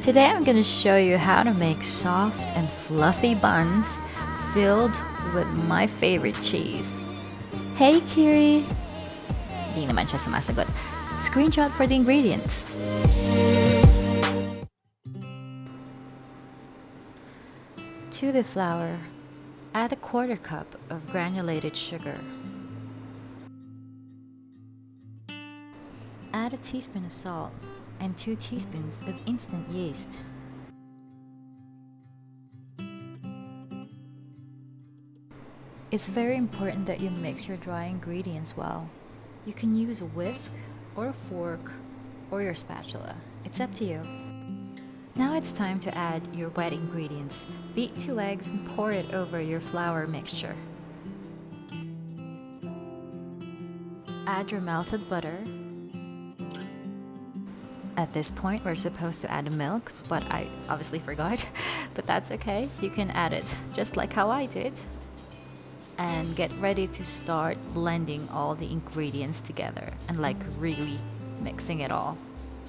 Today I'm going to show you how to make soft and fluffy buns filled with my favorite cheese. Hey Kiri! Di naman siya sumasagot. Screenshot for the ingredients. To the flour, add a 1/4 cup of granulated sugar. Add a teaspoon of salt and 2 teaspoons of instant yeast. It's very important that you mix your dry ingredients well. You can use a whisk or a fork or your spatula. It's up to you. Now it's time to add your wet ingredients. Beat 2 eggs and pour it over your flour mixture. Add your melted butter. At this point, we're supposed to add milk, but I obviously forgot. But that's okay, you can add it just like how I did. And get ready to start blending all the ingredients together and really mixing it all.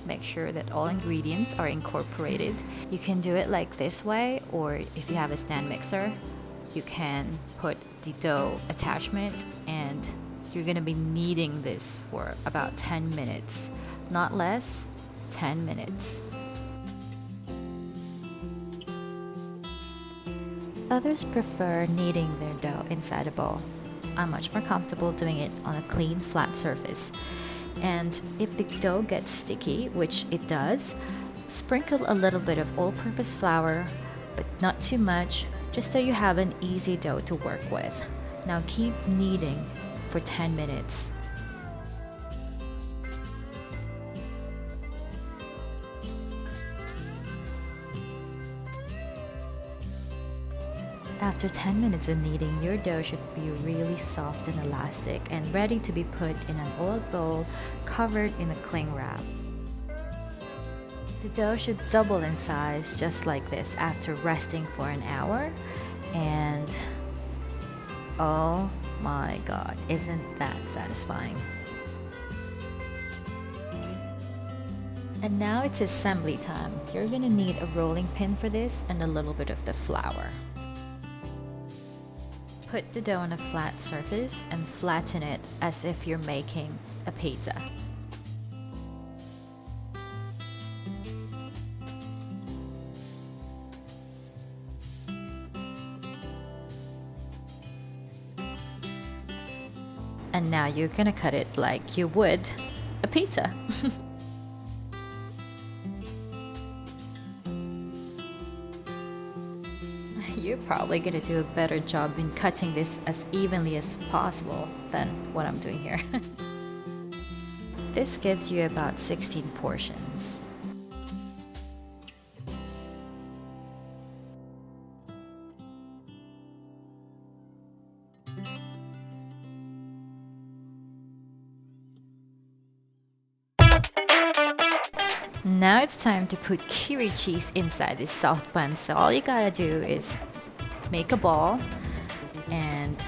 Make sure that all ingredients are incorporated. You can do it like this way, or if you have a stand mixer, you can put the dough attachment, and you're gonna be kneading this for about 10 minutes, not less, 10 minutes. Others prefer kneading their dough inside a bowl. I'm much more comfortable doing it on a clean, flat surface. And if the dough gets sticky, which it does, sprinkle a little bit of all-purpose flour, but not too much, just so you have an easy dough to work with. Now keep kneading for 10 minutes. After 10 minutes of kneading, your dough should be really soft and elastic and ready to be put in an oiled bowl covered in a cling wrap. The dough should double in size just like this after resting for an hour, and oh my god, isn't that satisfying? And now it's assembly time. You're gonna need a rolling pin for this and a little bit of the flour. Put the dough on a flat surface and flatten it as if you're making a pizza. And now you're gonna cut it like you would a pizza. You're probably gonna do a better job in cutting this as evenly as possible than what I'm doing here. This gives you about 16 portions. Now it's time to put Kiri cheese inside this soft bun. So all you gotta do is make a ball and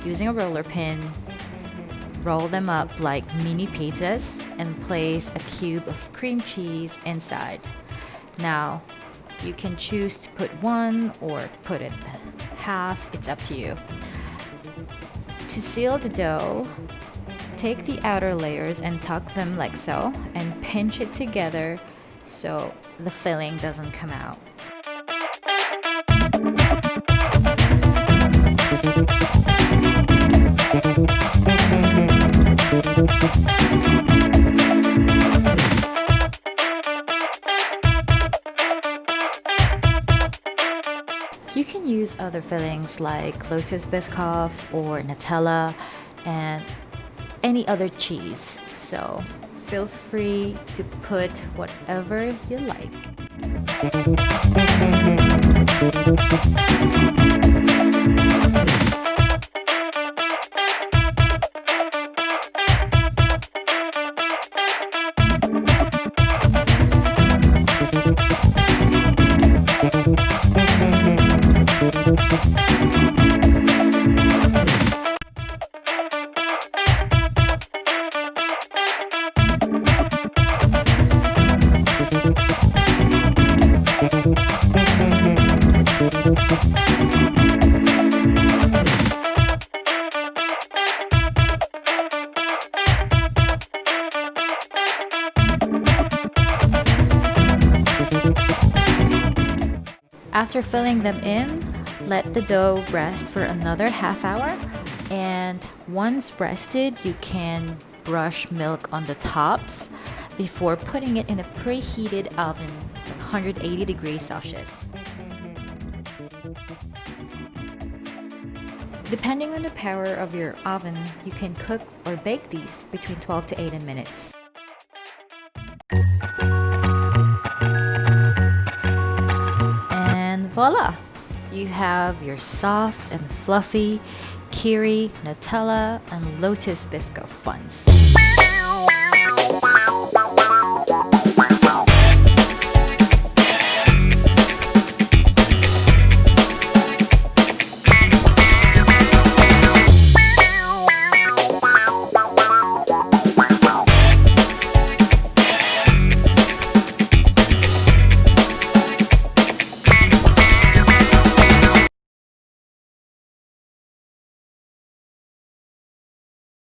using a roller pin, roll them up like mini pizzas and place a cube of cream cheese inside. Now you can choose to put one or put it half, it's up to you. To seal the dough, take the outer layers and tuck them like so and pinch it together so the filling doesn't come out. You can use other fillings like Lotus Biscoff or Nutella and any other cheese, so feel free to put whatever you like. After filling them in, let the dough rest for another half hour. And once rested, you can brush milk on the tops before putting it in a preheated oven at 180 degrees Celsius. Depending on the power of your oven, you can cook or bake these between 12 to 18 minutes. And voila! You have your soft and fluffy Kiri, Nutella, and Lotus Biscoff buns.